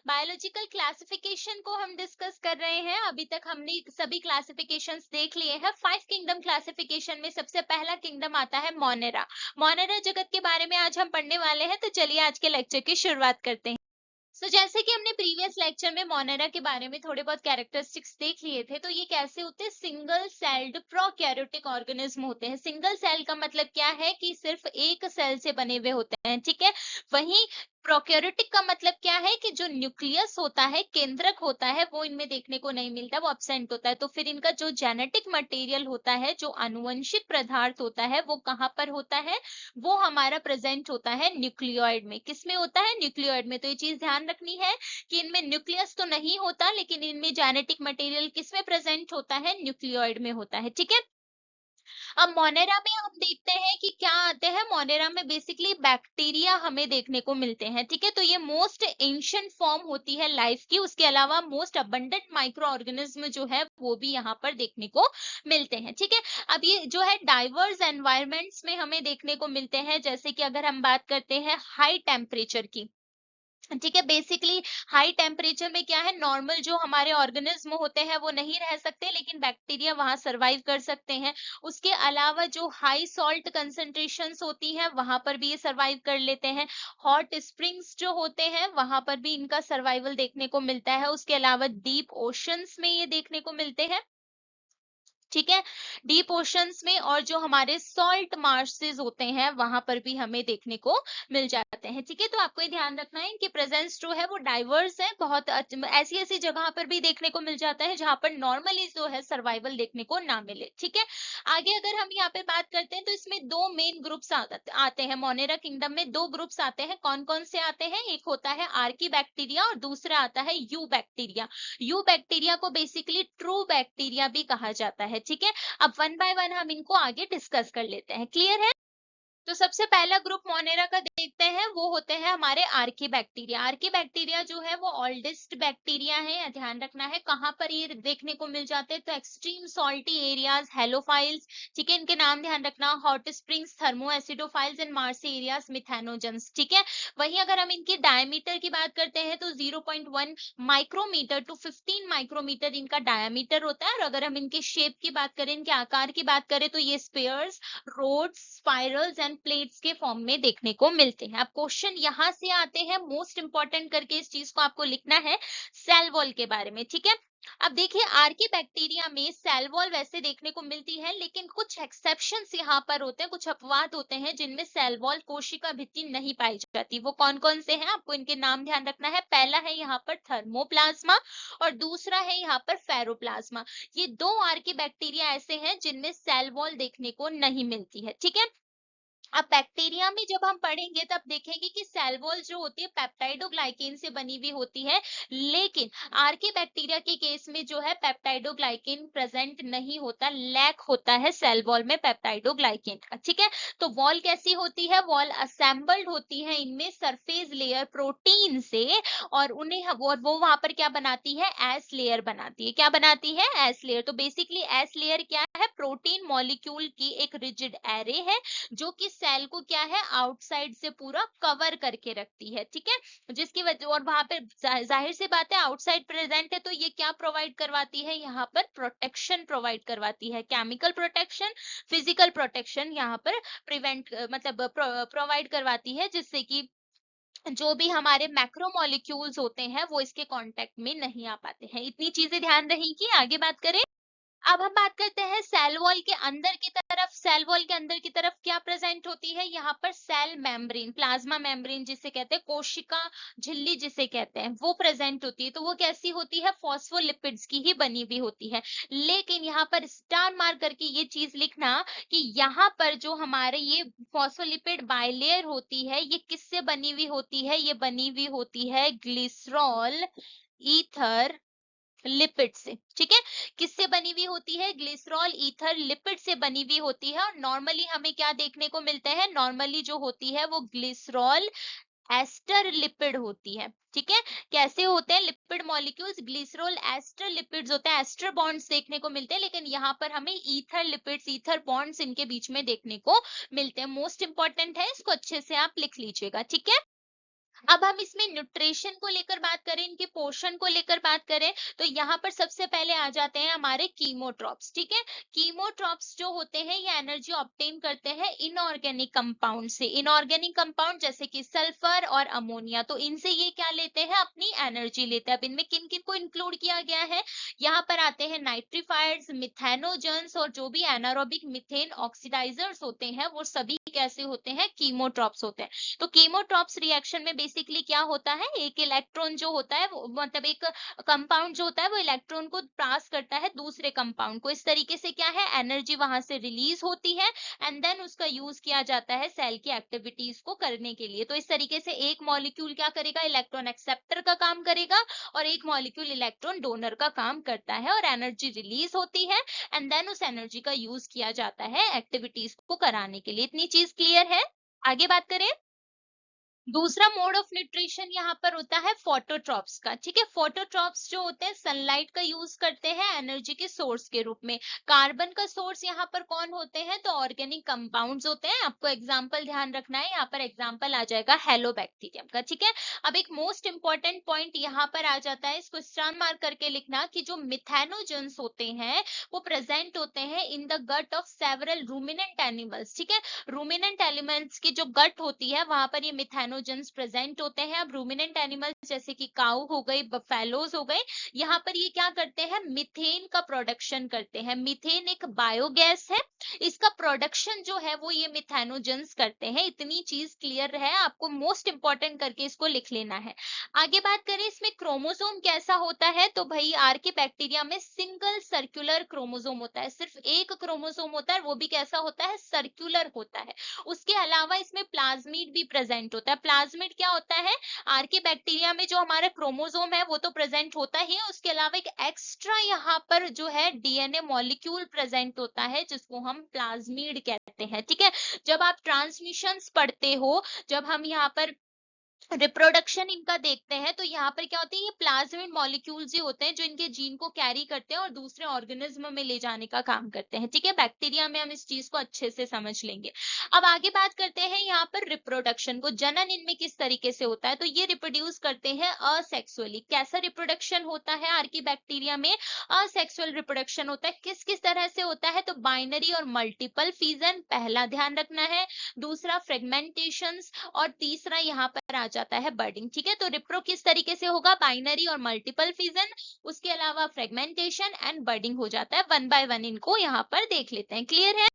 Biological classification को हम discuss कर रहे हैं। अभी तक हमने सभी क्लासिफिकेशंस देख लिए हैं। 5 किंगडम क्लासिफिकेशन में सबसे पहला किंगडम आता है मोनेरा। मोनेरा जगत के बारे में आज हम पढ़ने वाले हैं, तो चलिए आज के लेक्चर की शुरुआत करते हैं। जैसे कि हमने प्रीवियस लेक्चर में मोनेरा के बारे में थोड़े बहुत कैरेक्टरिस्टिक्स देख लिए थे, तो ये कैसे होते हैं, सिंगल सेल्ड प्रोकैरियोटिक ऑर्गेनिज्म होते हैं। सिंगल सेल का मतलब क्या है कि सिर्फ एक सेल से बने हुए होते हैं, ठीक है। वहीं प्रोकैरियोटिक का मतलब क्या है कि जो न्यूक्लियस होता है, केंद्रक होता है, वो इनमें देखने को नहीं मिलता, वो एब्सेंट होता है। तो फिर इनका जो जेनेटिक मटेरियल होता है, जो आनुवंशिक पदार्थ होता है, वो कहाँ पर होता है, वो हमारा प्रेजेंट होता है न्यूक्लियोइड में। किसमें होता है, न्यूक्लियोइड में। तो ये चीज ध्यान रखनी है कि इनमें न्यूक्लियस तो नहीं होता, लेकिन इनमें जेनेटिक मटेरियल किसमें प्रेजेंट होता है, न्यूक्लियोइड में होता है, ठीक है। अब मोनेरा में हम देखते हैं कि क्या आते हैं, मोनेरा में बेसिकली बैक्टीरिया हमें देखने को मिलते हैं, ठीक है। तो ये मोस्ट एंशिएंट फॉर्म होती है लाइफ की। उसके अलावा मोस्ट अबंडेंट माइक्रो ऑर्गेनिज्म जो है वो भी यहाँ पर देखने को मिलते हैं, ठीक है। अब ये जो है डाइवर्स एनवायरमेंट्स में हमें देखने को मिलते हैं, जैसे कि अगर हम बात करते हैं हाई टेम्परेचर की, ठीक है। बेसिकली हाई टेम्परेचर में क्या है, नॉर्मल जो हमारे ऑर्गेनिज्म होते हैं वो नहीं रह सकते, लेकिन बैक्टीरिया वहां सरवाइव कर सकते हैं। उसके अलावा जो हाई सॉल्ट कंसंट्रेशंस होती हैं वहां पर भी ये सरवाइव कर लेते हैं। हॉट स्प्रिंग्स जो होते हैं वहां पर भी इनका सर्वाइवल देखने को मिलता है। उसके अलावा डीप ओशंस में ये देखने को मिलते हैं, ठीक है। डीप ओशंस में और जो हमारे सॉल्ट मार्सेस होते हैं वहां पर भी हमें देखने को मिल जाते हैं, ठीक है। तो आपको ये ध्यान रखना है इनकी प्रेजेंस जो है वो डाइवर्स है, बहुत ऐसी ऐसी जगह पर भी देखने को मिल जाता है जहां पर नॉर्मली जो है सर्वाइवल देखने को ना मिले, ठीक है। आगे अगर हम यहाँ पे बात करते हैं तो इसमें दो मेन ग्रुप्स आते हैं। मोनेरा किंगडम में दो ग्रुप्स आते हैं। कौन कौन से आते हैं, एक होता है आर्की बैक्टीरिया और दूसरा आता है यू बैक्टीरिया। यू बैक्टीरिया को बेसिकली ट्रू बैक्टीरिया भी कहा जाता है, ठीक है। अब वन बाय वन हम इनको आगे डिस्कस कर लेते हैं, क्लियर है। तो सबसे पहला ग्रुप मोनेरा का देखते हैं, वो होते हैं हमारे आर्की बैक्टीरिया। आर्की बैक्टीरिया जो है वो ओल्डेस्ट बैक्टीरिया है। ध्यान रखना है कहाँ पर ये देखने को मिल जाते हैं, तो एक्सट्रीम सॉल्टी एरियाज, हेलोफाइल्स, ठीक है। इनके नाम ध्यान रखना, hot springs, thermoacidophiles and marshy areas, methanogens, ठीक है। वहीं अगर हम इनके डायमीटर की बात करते हैं तो 0.1 माइक्रोमीटर टू 15 माइक्रोमीटर इनका डायमीटर होता है। और अगर हम इनके शेप की बात करें, इनके आकार की बात करें, तो ये spheres, rods, spirals and plates के फॉर्म में देखने को मिलते हैं। अब क्वेश्चन यहाँ से आते हैं, मोस्ट इंपॉर्टेंट करके इस चीज को आपको लिखना है, सेल वॉल के बारे में, ठीक है। अब देखिए आर्की बैक्टीरिया में सेल वॉल वैसे देखने को मिलती है, लेकिन कुछ एक्सेप्शंस यहाँ पर होते हैं, कुछ अपवाद होते हैं जिनमें सेल वॉल कोशिका भित्ति नहीं पाई जाती। वो कौन कौन से हैं, आपको इनके नाम ध्यान रखना है। पहला है यहाँ पर थर्मोप्लाज्मा और दूसरा है यहाँ पर फेरोप्लाज्मा। ये दो आर्की बैक्टीरिया ऐसे हैं जिनमें सेल वॉल देखने को नहीं मिलती है, ठीक है। अब बैक्टीरिया में जब हम पढ़ेंगे तब देखेंगे कि सेल वॉल जो होती है पेप्टाइडोग्लाइकेन से बनी हुई होती है, लेकिन आर्की बैक्टीरिया के केस में जो है पेप्टाइडोग्लाइकेन प्रेजेंट नहीं होता, लैक होता है सेल वॉल में पेप्टाइडोग्लाइकेन का, ठीक है। तो वॉल कैसी होती है, वॉल असेंबल्ड होती है इनमें सरफेस लेयर प्रोटीन से, और उन्हें वो वहां पर क्या बनाती है, एस लेयर बनाती है। क्या बनाती है, एस लेयर। तो बेसिकली एस लेयर क्या है, प्रोटीन मॉलिक्यूल की एक रिजिड एरे है जो कि सेल को क्या है, आउटसाइड से पूरा कवर करके रखती है, ठीक है। जिसकी वजह, और वहां पे जाहिर सी बात है आउटसाइड प्रेजेंट है, तो ये क्या प्रोवाइड करवाती है, यहाँ पर प्रोटेक्शन प्रोवाइड करवाती है, केमिकल प्रोटेक्शन, फिजिकल प्रोटेक्शन यहाँ पर प्रिवेंट मतलब प्रोवाइड करवाती है, जिससे कि जो भी हमारे मैक्रो मॉलिक्यूल्स होते हैं वो इसके कांटेक्ट में नहीं आ पाते हैं। इतनी चीजें ध्यान रहेंगी। आगे बात करें, अब हम बात करते हैं सेल वॉल के अंदर की तरफ। सेल वॉल के अंदर की तरफ क्या प्रेजेंट होती है, यहाँ पर सेल मेम्ब्रेन, प्लाज्मा मेम्ब्रेन जिसे कहते हैं, कोशिका झिल्ली जिसे कहते हैं, वो प्रेजेंट होती है। तो वो कैसी होती है, फॉस्फोलिपिड्स की ही बनी हुई होती है। लेकिन यहाँ पर स्टार मार्क करके ये चीज लिखना कि यहाँ पर जो हमारे ये फॉस्फोलिपिड बाइलेयर होती है, ये किससे बनी हुई होती है, ये बनी हुई होती है ग्लिसरॉल, ईथर, लिपिड से, ठीक है। किससे बनी हुई होती है, ग्लिसरॉल, ईथर, लिपिड से बनी हुई होती है। और नॉर्मली हमें क्या देखने को मिलता है, नॉर्मली जो होती है वो ग्लिसरॉल एस्टर लिपिड होती है, ठीक है। कैसे होते हैं lipid molecules, glycerol ester lipids होते हैं, एस्टर बॉन्ड्स देखने को मिलते हैं, लेकिन यहाँ पर हमें ईथर लिपिड्स, ईथर बॉन्ड्स इनके बीच में देखने को मिलते हैं। मोस्ट इंपॉर्टेंट है, इसको अच्छे से आप लिख लीजिएगा, ठीक है। अब हम इसमें न्यूट्रिशन को लेकर बात करें, इनके पोषण को लेकर बात करें, तो यहाँ पर सबसे पहले आ जाते हैं हमारे कीमोट्रॉप्स। ठीक है, कीमोट्रॉप्स जो होते हैं ये एनर्जी ऑब्टेन करते हैं इनऑर्गेनिक कंपाउंड से। इनऑर्गेनिक कंपाउंड जैसे कि सल्फर और अमोनिया, तो इनसे ये क्या लेते हैं, अपनी एनर्जी लेते हैं। अब इनमें किन किन को इंक्लूड किया गया है, यहाँ पर आते हैं नाइट्रीफायर्स, मिथेनोजन्स, और जो भी एनारोबिक मीथेन ऑक्सीडाइजर्स होते हैं वो सभी कैसे होते हैं, कीमोट्रॉप्स होते हैं। तो कीमोट्रॉप्स रिएक्शन में बेसिकली क्या होता है, एक इलेक्ट्रॉन जो होता है वो मतलब एक कंपाउंड जो होता है वो इलेक्ट्रॉन को पास करता है दूसरे कंपाउंड को। इस तरीके से क्या है, एनर्जी वहां से रिलीज होती है एंड देन उसका यूज किया जाता है सेल की एक्टिविटीज को करने के लिए। तो इस तरीके से एक मॉलिक्यूल क्या करेगा, इलेक्ट्रॉन एक्सेप्टर का काम करेगा, और एक मॉलिक्यूल इलेक्ट्रॉन डोनर का काम करता है, और एनर्जी रिलीज होती है एंड देन उस एनर्जी का यूज किया जाता है एक्टिविटीज को कराने के लिए। इतनी चीज क्लियर है। आगे बात करें, दूसरा मोड ऑफ न्यूट्रिशन यहाँ पर होता है फोटोट्रॉप्स का। ठीक है, फोटोट्रॉप्स जो होते हैं सनलाइट का यूज करते हैं एनर्जी के सोर्स के रूप में। कार्बन का सोर्स यहाँ पर कौन होते हैं, तो ऑर्गेनिक कंपाउंड्स होते हैं। आपको एग्जांपल ध्यान रखना है, यहाँ पर एग्जांपल आ जाएगा हेलोबैक्टीरियम का। ठीक है, अब एक मोस्ट इंपॉर्टेंट पॉइंट यहाँ पर आ जाता है, इसको स्टार मार्क करके लिखना, कि जो मिथेनोजेंस होते हैं वो प्रेजेंट होते हैं in the gut of several ruminant animals. ठीक है, रूमिनेंट एलिमेंट्स की जो गट होती है वहां पर ये मिथेनोजेंस प्रेजेंट होते हैं। अब रूमिनेंट एनिमल्स जैसे कि काऊ हो गई, बफेलोज हो गए, यहाँ पर ये क्या करते हैं, मीथेन का प्रोडक्शन करते हैं। मीथेन एक बायोगैस है, इसका प्रोडक्शन जो है वो ये मिथेनोजेंस करते हैं। इतनी चीज क्लियर है, आपको मोस्ट इंपॉर्टेंट करके इसको लिख लेना है। आगे बात करें इसमें क्रोमोसोम कैसा होता है, तो भाई आर्की बैक्टीरिया में सिंगल सर्कुलर क्रोमोसोम होता है, सिर्फ एक क्रोमोसोम होता है, वो भी कैसा होता है, सर्कुलर होता है। उसके अलावा इसमें प्लाज्मिड भी प्रेजेंट होता है। प्लाज्मिड क्या होता है, आर्की बैक्टीरिया में जो हमारा क्रोमोसोम है वो तो प्रेजेंट होता ही है, उसके अलावा एक एक्स्ट्रा यहाँ पर जो है डीएनए मॉलिक्यूल प्रेजेंट होता है जिसको हम प्लाज्मिड कहते हैं। ठीक है, जब आप ट्रांसमिशंस पढ़ते हो, जब हम यहाँ पर रिप्रोडक्शन इनका देखते हैं, तो यहाँ पर क्या होते हैं, ये प्लाज्मिड मॉलिक्यूल्स ही होते हैं जो इनके जीन को कैरी करते हैं और दूसरे ऑर्गेनिज्म में ले जाने का काम करते हैं। ठीक है, बैक्टीरिया में हम इस चीज को अच्छे से समझ लेंगे। अब आगे बात करते हैं यहाँ पर रिप्रोडक्शन को, जनन इनमें किस तरीके से होता है, तो ये रिप्रोड्यूस करते हैं असेक्सुअली। कैसा रिप्रोडक्शन होता है आर्की बैक्टीरिया में, असेक्सुअल रिप्रोडक्शन होता है। किस किस तरह से होता है, तो बाइनरी और मल्टीपल फिजन पहला ध्यान रखना है, दूसरा फ्रेगमेंटेशन, और तीसरा यहाँ पर आ जाता है बर्डिंग। ठीक है, तो रिप्रो किस तरीके से होगा, बाइनरी और मल्टीपल फिजन, उसके अलावा फ्रेगमेंटेशन एंड बर्डिंग हो जाता है। वन बाय वन इनको यहाँ पर देख लेते हैं। क्लियर है।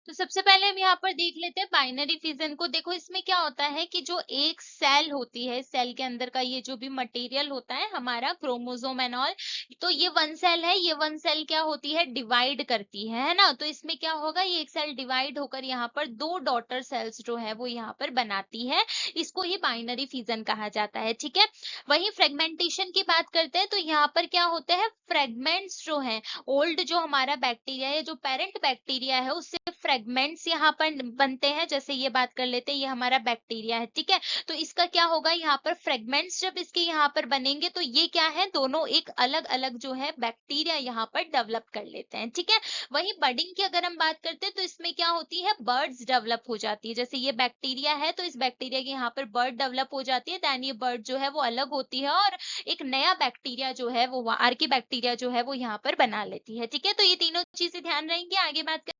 तो सबसे पहले हम यहाँ पर देख लेते हैं बाइनरी फिजन को। देखो इसमें क्या होता है कि जो एक सेल होती है, सेल के अंदर का ये जो भी मटेरियल होता है हमारा क्रोमोसोम एंड ऑल, तो ये वन सेल है, ये वन सेल क्या होती है, डिवाइड करती है ना। तो इसमें क्या होगा, ये एक सेल डिवाइड होकर यहाँ पर दो डॉटर सेल्स जो है वो यहाँ पर बनाती है, इसको ही बाइनरी फिजन कहा जाता है। ठीक है, वही फ्रेगमेंटेशन की बात करते हैं, तो यहाँ पर क्या होते हैं, फ्रेगमेंट्स जो है, ओल्ड जो हमारा बैक्टीरिया है, जो पेरेंट बैक्टीरिया है, उससे फ्रेगमेंट्स यहाँ पर बनते हैं। जैसे ये बात कर लेते हैं, ये हमारा बैक्टीरिया है। ठीक है, तो इसका क्या होगा, यहाँ पर फ्रेगमेंट्स जब इसके यहाँ पर बनेंगे तो ये क्या है, दोनों एक अलग अलग जो है बैक्टीरिया यहाँ पर डेवलप कर लेते हैं। ठीक है, वही बर्डिंग की अगर हम बात करते हैं तो इसमें क्या होती है, बर्ड्स डेवलप हो जाती है। जैसे ये बैक्टीरिया है तो इस बैक्टीरिया के यहाँ पर बर्ड डेवलप हो जाती है, देन ये बर्ड जो है वो अलग होती है और एक नया बैक्टीरिया जो है वो आर्की बैक्टीरिया जो है वो यहाँ पर बना लेती है। ठीक है, तो ये तीनों चीजें ध्यान रहेंगी। आगे बात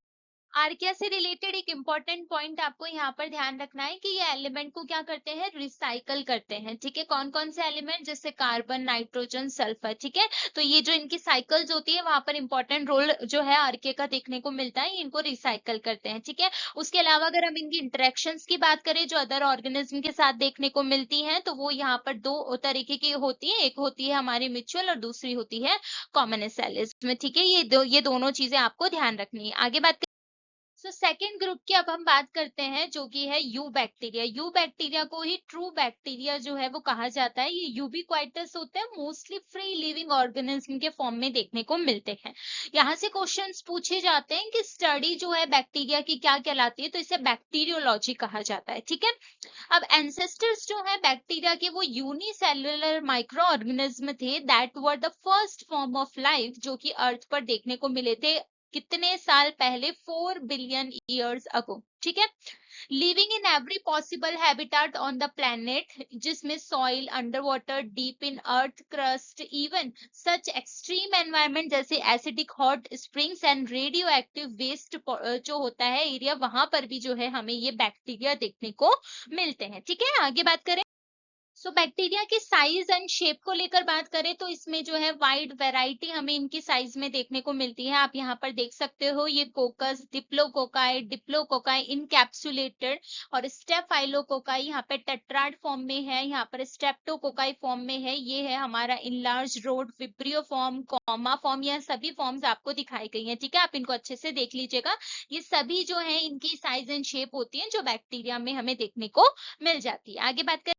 आर्किया से रिलेटेड एक इंपॉर्टेंट पॉइंट आपको यहाँ पर ध्यान रखना है कि ये एलिमेंट को क्या करते हैं, रिसाइकल करते हैं। ठीक है, कौन कौन से एलिमेंट, जैसे कार्बन, नाइट्रोजन, सल्फर। ठीक है, तो ये जो इनकी साइकिल्स होती है वहां पर इंपॉर्टेंट रोल जो है आर्किया का देखने को मिलता है, इनको रिसाइकल करते हैं। ठीक है, उसके अलावा अगर हम इनकी इंटरेक्शंस की बात करें जो अदर ऑर्गेनिज्म के साथ देखने को मिलती है, तो वो यहाँ पर दो तरीके की होती है, एक होती है हमारी म्यूचुअल और दूसरी होती है कॉमन सेलिस में। ठीक है, ये दोनों चीजें आपको ध्यान रखनी है। आगे बात सेकेंड ग्रुप की अब हम बात करते हैं जो कि है यू बैक्टीरिया। यू बैक्टीरिया को ही ट्रू बैक्टीरिया जो है वो कहा जाता है। ये यूबिक्वाइटस होते हैं, मोस्टली फ्री लिविंग ऑर्गेनिज्म के फॉर्म में देखने को मिलते हैं। यहाँ से क्वेश्चंस पूछे जाते हैं कि स्टडी जो है बैक्टीरिया की क्या कहलाती है, तो इसे बैक्टीरियोलॉजी कहा जाता है। ठीक है, अब एंसेस्टर्स जो है बैक्टीरिया के वो यूनिसेलुलर माइक्रो ऑर्गेनिज्म थे, that were the first form of life जो कि अर्थ पर देखने को मिले थे कितने साल पहले, 4 बिलियन ईयर्स अगो। ठीक है। Living in every possible habitat on the planet, जिसमें soil, under water, deep in earth crust, even such extreme environment जैसे acidic hot springs and radioactive waste जो होता है एरिया, वहां पर भी जो है हमें ये बैक्टीरिया देखने को मिलते हैं। ठीक है, आगे बात करें। बैक्टीरिया की साइज एंड शेप को लेकर बात करें तो इसमें जो है वाइड वैरायटी हमें इनकी साइज में देखने को मिलती है। आप यहाँ पर देख सकते हो, ये कोकस, डिप्लोकोकाई, डिप्लोकोकाई इनकैप्सुलेटेड और स्टेफाइलोकोकाई यहाँ पे टेट्राड फॉर्म में है, यहाँ पर स्टेप्टोकोकाई फॉर्म में है, ये है हमारा enlarge road, vibrio form, comma form, यह सभी फॉर्म्स आपको दिखाई गई हैं। ठीक है, आप इनको अच्छे से देख लीजिएगा। ये सभी जो है इनकी साइज एंड शेप होती है जो बैक्टीरिया में हमें देखने को मिल जाती है। आगे बात करें।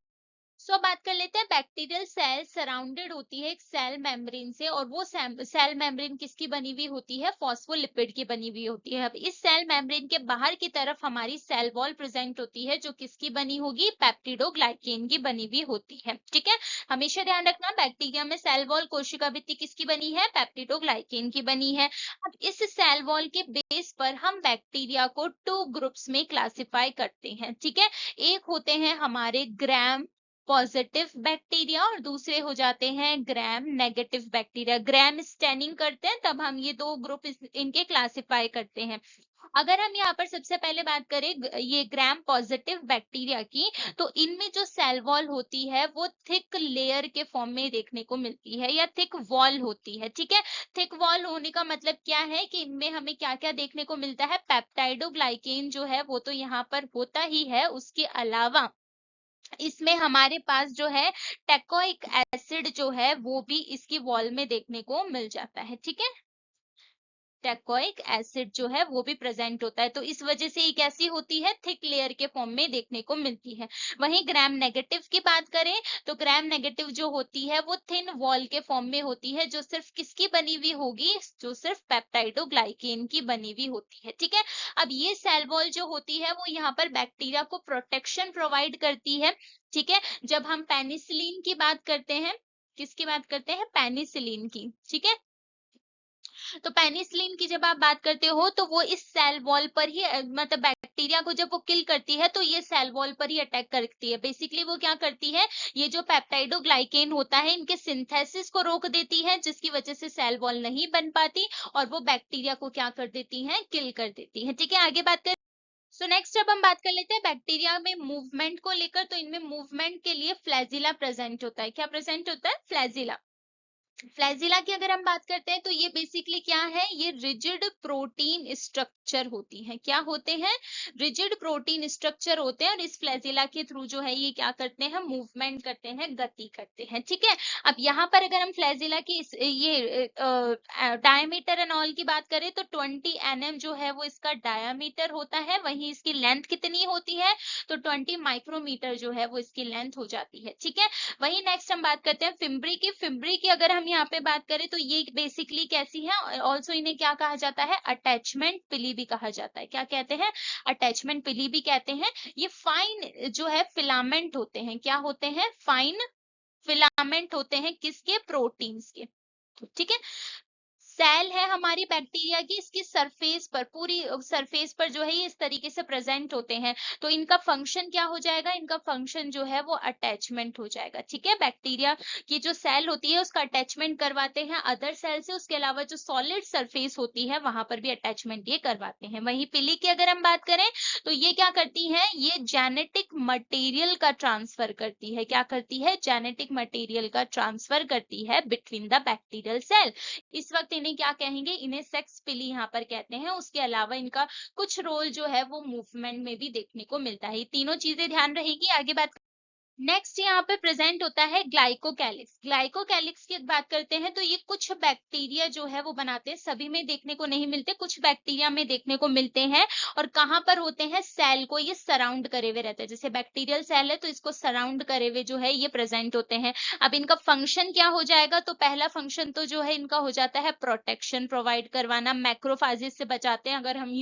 बात कर लेते हैं, बैक्टीरियल सेल सराउंडेड होती है एक सेल मेम्ब्रेन से, और वो सेल मेम्ब्रेन किसकी बनी हुई होती है? फॉस्फोलिपिड की बनी हुई होती है। अब इस सेल मेम्ब्रेन के बाहर की तरफ हमारी सेल वॉल प्रेजेंट होती है जो किसकी बनी होगी? पेप्टिडोग्लाइकेन की बनी हुई होती है। ठीक है, हमेशा ध्यान रखना, बैक्टीरिया में सेल वॉल कोशिका भित्ति किसकी बनी है? पेप्टिडोग्लाइकेन की बनी है। अब इस सेल वॉल के बेस पर हम बैक्टीरिया को 2 ग्रुप्स में क्लासिफाई करते हैं। ठीक है, एक होते हैं हमारे ग्राम पॉजिटिव बैक्टीरिया और दूसरे हो जाते हैं ग्राम नेगेटिव बैक्टीरिया। ग्राम स्टैनिंग करते हैं तब हम ये 2 ग्रुप इनके क्लासिफाई करते हैं। अगर हम यहाँ पर सबसे पहले बात करें ये ग्राम पॉजिटिव बैक्टीरिया की, तो इनमें जो सेल वॉल होती है वो थिक लेयर के फॉर्म में देखने को मिलती है या थिक वॉल होती है। ठीक है, थिक वॉल होने का मतलब क्या है कि इनमें हमें क्या क्या देखने को मिलता है? पेप्टाइडोग्लाइकेन जो है वो तो यहाँ पर होता ही है, उसके अलावा इसमें हमारे पास जो है टेकोइक एसिड जो है वो भी इसकी वॉल में देखने को मिल जाता है। ठीक है, टेकोइक एसिड जो है वो भी प्रेजेंट होता है, तो इस वजह से ये कैसी होती है? थिक लेयर के फॉर्म में देखने को मिलती है। वहीं ग्राम नेगेटिव की बात करें तो ग्राम नेगेटिव जो होती है वो थिन वॉल के फॉर्म में होती है, जो सिर्फ किसकी बनी हुई होगी? जो सिर्फ पेप्टाइडोग्लाइकेन की बनी हुई होती है। ठीक है, अब ये सेल वॉल जो होती है वो यहाँ पर बैक्टीरिया को प्रोटेक्शन प्रोवाइड करती है। ठीक है, जब हम पेनिसिलिन की बात करते हैं, किसकी बात करते हैं? पेनिसिलिन की। ठीक है, तो पेनिसिलिन की जब आप बात करते हो तो वो इस सेल वॉल पर ही मतलब बैक्टीरिया को जब वो किल करती है तो ये सेल वॉल पर ही अटैक करती है। बेसिकली वो क्या करती है? ये जो पेप्टाइडोग्लाइकेन होता है इनके सिंथेसिस को रोक देती है, जिसकी वजह से सेल वॉल नहीं बन पाती और वो बैक्टीरिया को क्या कर देती है? किल कर देती है। ठीक है, आगे बात कर। नेक्स्ट अब हम बात कर लेते हैं बैक्टीरिया में मूवमेंट को लेकर। तो इनमें मूवमेंट के लिए फ्लैजिला प्रेजेंट होता है। क्या प्रेजेंट होता है? फ्लैजिला। फ्लैजिला की अगर हम बात करते हैं तो ये बेसिकली क्या है? ये रिजिड प्रोटीन स्ट्रक्चर होती हैं। क्या होते हैं? रिजिड प्रोटीन स्ट्रक्चर होते हैं और इस फ्लैजिला के थ्रू जो है ये क्या करते हैं? मूवमेंट करते हैं, गति करते हैं। ठीक है, अब यहाँ पर अगर हम फ्लैजिला की ये डायमीटर एंड ऑल की बात करें तो 20 nm जो है वो इसका डायमीटर होता है। वहीं इसकी लेंथ कितनी होती है? तो 20 माइक्रोमीटर जो है वो इसकी लेंथ हो जाती है। ठीक है, वही नेक्स्ट हम बात करते हैं फिम्ब्री की। फिम्ब्री की अगर हम यहाँ पे बात करें तो ये बेसिकली कैसी है? ऑल्सो इन्हें क्या कहा जाता है? अटैचमेंट पिली भी कहा जाता है। क्या कहते हैं? अटैचमेंट पिली भी कहते हैं। ये फाइन जो है फिलामेंट होते हैं। क्या होते हैं? फाइन फिलामेंट होते हैं, किसके? प्रोटीन्स के। ठीक है, सेल है हमारी बैक्टीरिया की, इसकी सरफेस पर, पूरी सरफेस पर जो है ये इस तरीके से प्रेजेंट होते हैं। तो इनका फंक्शन क्या हो जाएगा? इनका फंक्शन जो है वो अटैचमेंट हो जाएगा। ठीक है, बैक्टीरिया की जो सेल होती है उसका अटैचमेंट करवाते हैं अदर सेल से। उसके अलावा जो सॉलिड सरफेस होती है वहां पर भी अटैचमेंट ये करवाते हैं। वहीं पिली की अगर हम बात करें तो ये क्या करती है? ये जेनेटिक मटेरियल का ट्रांसफर करती है। क्या करती है? जेनेटिक मटेरियल का ट्रांसफर करती है बिटवीन द बैक्टीरियल सेल। इस वक्त इन्हें क्या कहेंगे? इन्हें सेक्स पिली यहाँ पर कहते हैं। उसके अलावा इनका कुछ रोल जो है वो मूवमेंट में भी देखने को मिलता है। ये तीनों चीजें ध्यान रहेगी। आगे बात नेक्स्ट यहाँ पे प्रेजेंट होता है ग्लाइकोकैलिक्स। ग्लाइकोकैलिक्स की बात करते हैं तो ये कुछ बैक्टीरिया जो है वो बनाते हैं, सभी में देखने को नहीं मिलते, कुछ बैक्टीरिया में देखने को मिलते हैं। और कहाँ पर होते हैं? सेल को ये सराउंड करे हुए रहते हैं। जैसे बैक्टीरियल सेल है तो इसको सराउंड करे हुए जो है ये प्रेजेंट होते हैं। अब इनका फंक्शन क्या हो जाएगा? तो पहला फंक्शन तो जो है इनका हो जाता है प्रोटेक्शन प्रोवाइड करवाना, मैक्रोफाजेस से बचाते हैं अगर हम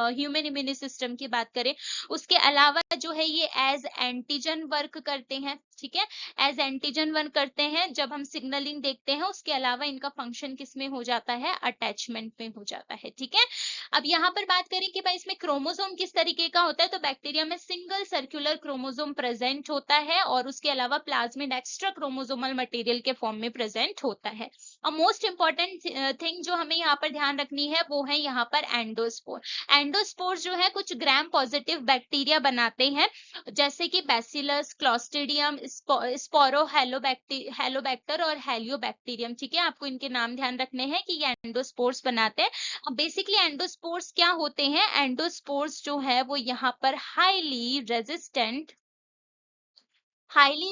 ह्यूमन इम्यून सिस्टम की बात करें। उसके अलावा जो है ये एज एंटीजन वर्क करते करते हैं, ठीक है, एज एंटीजन 1 करते हैं जब हम सिग्नलिंग देखते हैं। उसके अलावा इनका फंक्शन किस में हो जाता है, अटैचमेंट में हो जाता है, ठीक है। अब यहाँ पर बात करें कि भाई इसमें क्रोमोसोम किस तरीके का होता है, तो बैक्टीरिया में सिंगल सर्कुलर क्रोमोसोम प्रेजेंट होता है और उसके अलावा प्लाज्मिड एक्स्ट्रा क्रोमोसोमल मटेरियल के फॉर्म में प्रेजेंट होता है। और मोस्ट इंपॉर्टेंट थिंग जो हमें यहाँ पर ध्यान रखनी है वो है यहाँ पर एंडोस्पोर। एंडोस्पोर जो है कुछ ग्राम पॉजिटिव बैक्टीरिया बनाते हैं, जैसे कि बैसिलस, क्लॉस्ट्रिडियम, स्पोरो, हेलोबैक्टर और हेलियोबैक्टीरियम, ठीक है। आपको इनके नाम ध्यान रखने हैं कि ये एंडोस्पोर्स बनाते हैं। अब बेसिकली एंडोस्पोर्स क्या होते हैं, एंडोस्पोर्स जो है वो यहाँ पर हाईली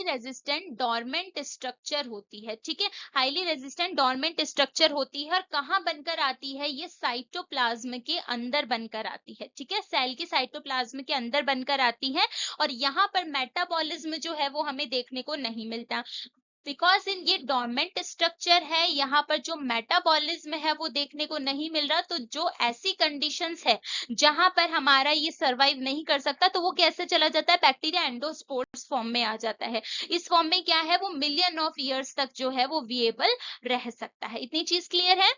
रेजिस्टेंट डोरमेंट स्ट्रक्चर होती है, ठीक है। हाईली रेजिस्टेंट डोरमेंट स्ट्रक्चर होती है और कहाँ बनकर आती है, ये साइटोप्लाज्म के अंदर बनकर आती है, ठीक है। सेल की साइटोप्लाज्म के अंदर बनकर आती है और यहाँ पर मेटाबॉलिज्म जो है वो हमें देखने को नहीं मिलता, बिकॉज इन ये डोरमेंट स्ट्रक्चर है। यहाँ पर जो मेटाबॉलिज्म है वो देखने को नहीं मिल रहा, तो जो ऐसी कंडीशंस है जहां पर हमारा ये सरवाइव नहीं कर सकता, तो वो कैसे चला जाता है, बैक्टीरिया एंडोस्पोर्स फॉर्म में आ जाता है। इस फॉर्म में क्या है, वो मिलियन ऑफ ईयर्स तक जो है वो विएबल रह सकता है। इतनी चीज क्लियर है।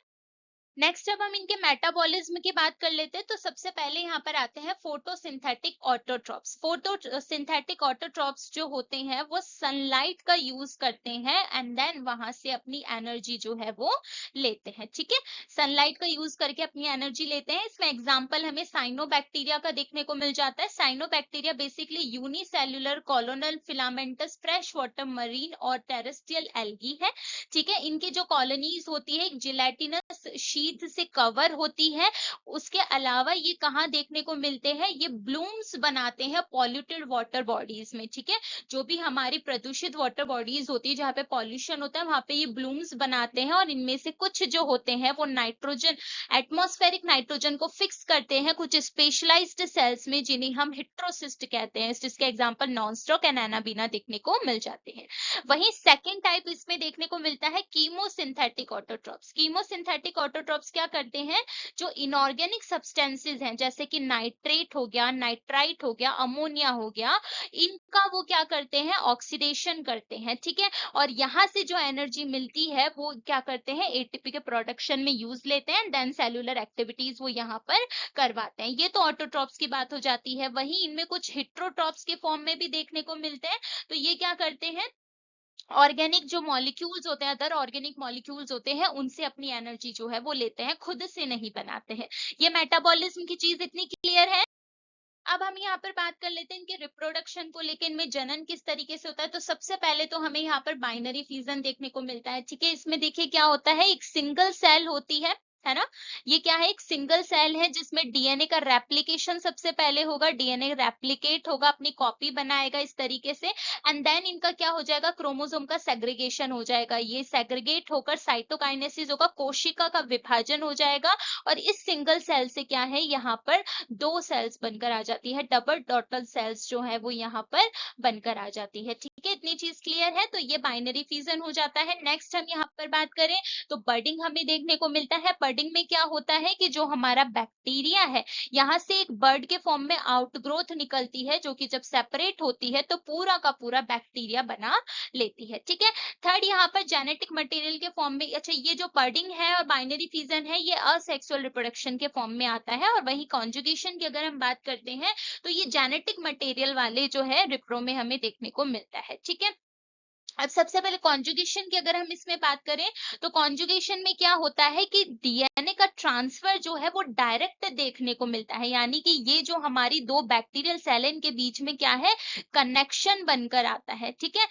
नेक्स्ट जब हम इनके मेटाबॉलिज्म की बात कर लेते हैं तो सबसे पहले यहाँ पर आते हैं फोटोसिंथेटिक ऑटोट्रॉप्स। फोटोसिंथेटिक ऑटोट्रॉप्स जो होते हैं वो सनलाइट का यूज करते हैं एंड देन वहां से अपनी एनर्जी जो है वो लेते हैं, ठीक है। सनलाइट का यूज करके अपनी एनर्जी लेते हैं। इसमें एग्जाम्पल हमें साइनोबैक्टीरिया का देखने को मिल जाता है। Cyanobacteria basically unicellular कॉलोनल filamentous fresh water marine और टेरेस्ट्रियल एल्गी है, ठीक है। इनकी जो कॉलोनीज होती है एक जिलेटिनस शीथ से कवर होती है। उसके अलावा ये कहाँ देखने को मिलते हैं, ये ब्लूम्स बनाते हैं पॉल्यूटेड वाटर बॉडीज में, ठीक है। जो भी हमारी प्रदूषित वाटर बॉडीज होती है जहाँ पे पॉल्यूशन होता है वहां पे ये ब्लूम्स बनाते हैं और इनमें से कुछ जो होते हैं वो नाइट्रोजन, एटमॉस्फेरिक नाइट्रोजन को फिक्स करते हैं कुछ स्पेशलाइज्ड सेल्स में, जिन्हें हम हेट्रोसिस्ट कहते हैं, जिसके एग्जांपल नॉनस्टॉक एंड एनाबीना देखने को मिल जाते हैं। वहीं सेकेंड टाइप इसमें देखने को मिलता है कीमोसिंथेटिक ऑटोट्रॉप्स। कीमोसिंथेटिक ऑटोट्रॉप्स क्या करते हैं, जो इनऑर्गेनिक सब्सटेंसेस हैं जैसे कि नाइट्रेट हो गया, नाइट्राइट हो गया, अमोनिया हो गया, इनका वो क्या करते हैं, ऑक्सीडेशन करते हैं, ठीक है। और यहाँ से जो एनर्जी मिलती है वो क्या करते हैं, एटीपी के प्रोडक्शन में यूज लेते हैं, देन सेलुलर एक्टिविटीज वो यहाँ पर करवाते हैं। ये तो ऑटोट्रॉप्स की बात हो जाती है। वहीं इनमें कुछ हिट्रोट्रॉप्स के फॉर्म में भी देखने को मिलते हैं। तो ये क्या करते हैं, ऑर्गेनिक जो मॉलिक्यूल्स होते हैं, अदर ऑर्गेनिक मॉलिक्यूल्स होते हैं, उनसे अपनी एनर्जी जो है वो लेते हैं, खुद से नहीं बनाते हैं। ये मेटाबॉलिज्म की चीज इतनी क्लियर है। अब हम यहाँ पर बात कर लेते हैं इनके रिप्रोडक्शन को लेकर, इनमें जनन किस तरीके से होता है। तो सबसे पहले तो हमें यहाँ पर बाइनरी फ्यूजन देखने को मिलता है, ठीक है। इसमें देखिए क्या होता है, एक सिंगल सेल होती है ना। ये क्या है, एक सिंगल सेल है जिसमें डीएनए का रेप्लिकेशन सबसे पहले होगा, डीएनए रेप्लिकेट होगा, अपनी कॉपी बनाएगा इस तरीके से, एंड देन इनका क्या हो जाएगा, क्रोमोसोम का सेग्रीगेशन हो जाएगा। ये सेग्रीगेट होकर साइटोकाइनेसिस होगा, कोशिका का विभाजन हो जाएगा और इस सिंगल सेल से क्या है, यहाँ पर दो सेल्स बनकर आ जाती है, डबल डॉटर सेल्स जो है वो यहाँ पर बनकर आ जाती है, ठीक है। इतनी चीज क्लियर है। तो ये बाइनरी फ्यूजन हो जाता है। नेक्स्ट हम यहाँ पर बात करें तो बर्डिंग हमें देखने को मिलता है। बर्डिंग में क्या होता है कि जो हमारा बैक्टीरिया है यहाँ से एक बर्ड के फॉर्म में आउटग्रोथ निकलती है, जो कि जब सेपरेट होती है तो पूरा का पूरा बैक्टीरिया बना लेती है, ठीक है। थर्ड यहाँ पर जेनेटिक मटेरियल के फॉर्म में, अच्छा ये जो बर्डिंग है और बाइनरी फ्यूजन है ये असेक्सुअल रिप्रोडक्शन के फॉर्म में आता है। और वही कॉन्जुगेशन की अगर हम बात करते हैं तो ये जेनेटिक मटेरियल वाले जो है रिप्रो में हमें देखने को मिलता है, ठीक है। अब सबसे पहले कॉन्जुगेशन की अगर हम इसमें बात करें तो कॉन्जुगेशन में क्या होता है कि डीएनए का ट्रांसफर जो है वो डायरेक्ट देखने को मिलता है, यानी कि ये जो हमारी दो बैक्टीरियल सेल के बीच में क्या है, कनेक्शन बनकर आता है, ठीक है।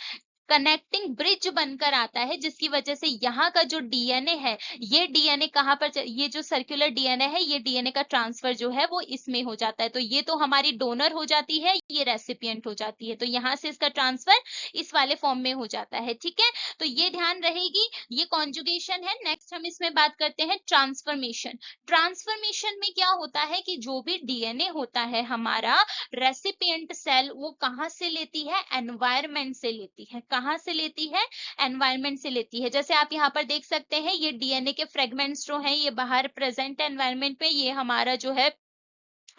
कनेक्टिंग ब्रिज बनकर आता है, जिसकी वजह से यहाँ का जो डीएनए है, ये डीएनए कहाँ पर ये जो सर्कुलर डीएनए है, ये डीएनए का ट्रांसफर जो है वो इसमें हो जाता है। तो ये तो हमारी डोनर हो जाती है, ये रेसिपिएंट हो जाती है, तो यहाँ से इसका ट्रांसफर इस वाले फॉर्म में हो जाता है, ठीक है। तो ये ध्यान रहेगी, ये कॉन्जुगेशन है। नेक्स्ट हम इसमें बात करते हैं ट्रांसफॉर्मेशन। ट्रांसफॉर्मेशन में क्या होता है कि जो भी डीएनए होता है हमारा, रेसिपिएंट सेल वो कहाँ से लेती है, एनवायरमेंट से लेती है। कहाँ से लेती है, एनवायरमेंट से लेती है। जैसे आप यहाँ पर देख सकते हैं ये डीएनए के फ्रेगमेंट्स जो हैं ये बाहर प्रेजेंट एनवायरमेंट में, ये हमारा जो है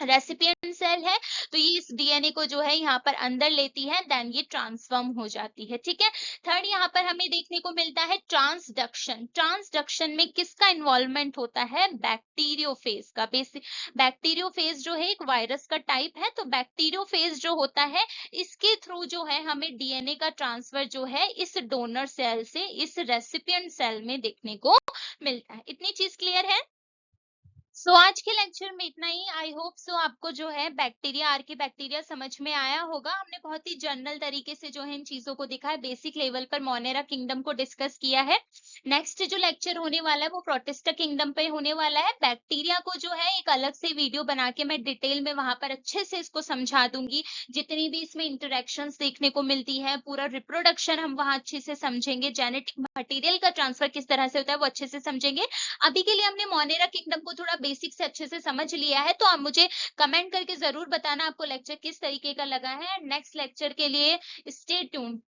रेसिपिएंट सेल है, तो ये इस डीएनए को जो है यहाँ पर अंदर लेती है, देन ये ट्रांसफॉर्म हो जाती है। ठीक है। थर्ड यहाँ पर हमें देखने को मिलता है ट्रांसडक्शन। ट्रांसडक्शन में किसका इन्वॉल्वमेंट होता है? बैक्टीरियोफेज का। बेसिक बैक्टीरियोफेज जो है एक वायरस का टाइप है, तो बैक्टीरियोफेज जो होता है इसके थ्रू जो है हमें डीएनए का ट्रांसफर जो है इस डोनर सेल से इस रेसिपिएंट सेल में देखने को मिलता है। इतनी चीज क्लियर है? सो आज के लेक्चर में इतना ही। आई होप सो आपको जो है बैक्टीरिया, आर्की बैक्टीरिया समझ में आया होगा। हमने बहुत ही जनरल तरीके से जो है इन चीजों को देखा है, बेसिक लेवल पर मोनेरा किंगडम को डिस्कस किया है। नेक्स्ट जो लेक्चर होने वाला है वो प्रोटिस्टा किंगडम पे होने वाला है। बैक्टीरिया को जो है एक अलग से वीडियो बना के मैं डिटेल में वहां पर अच्छे से इसको समझा दूंगी। जितनी भी इसमें इंटरेक्शंस देखने को मिलती है, पूरा रिप्रोडक्शन हम वहां अच्छे से समझेंगे, जेनेटिक मटेरियल का ट्रांसफर किस तरह से होता है वो अच्छे से समझेंगे। अभी के लिए हमने मोनेरा किंगडम को थोड़ा बेसिक से अच्छे से समझ लिया है, तो आप मुझे कमेंट करके जरूर बताना आपको लेक्चर किस तरीके का लगा है। नेक्स्ट लेक्चर के लिए स्टे ट्यून्ड।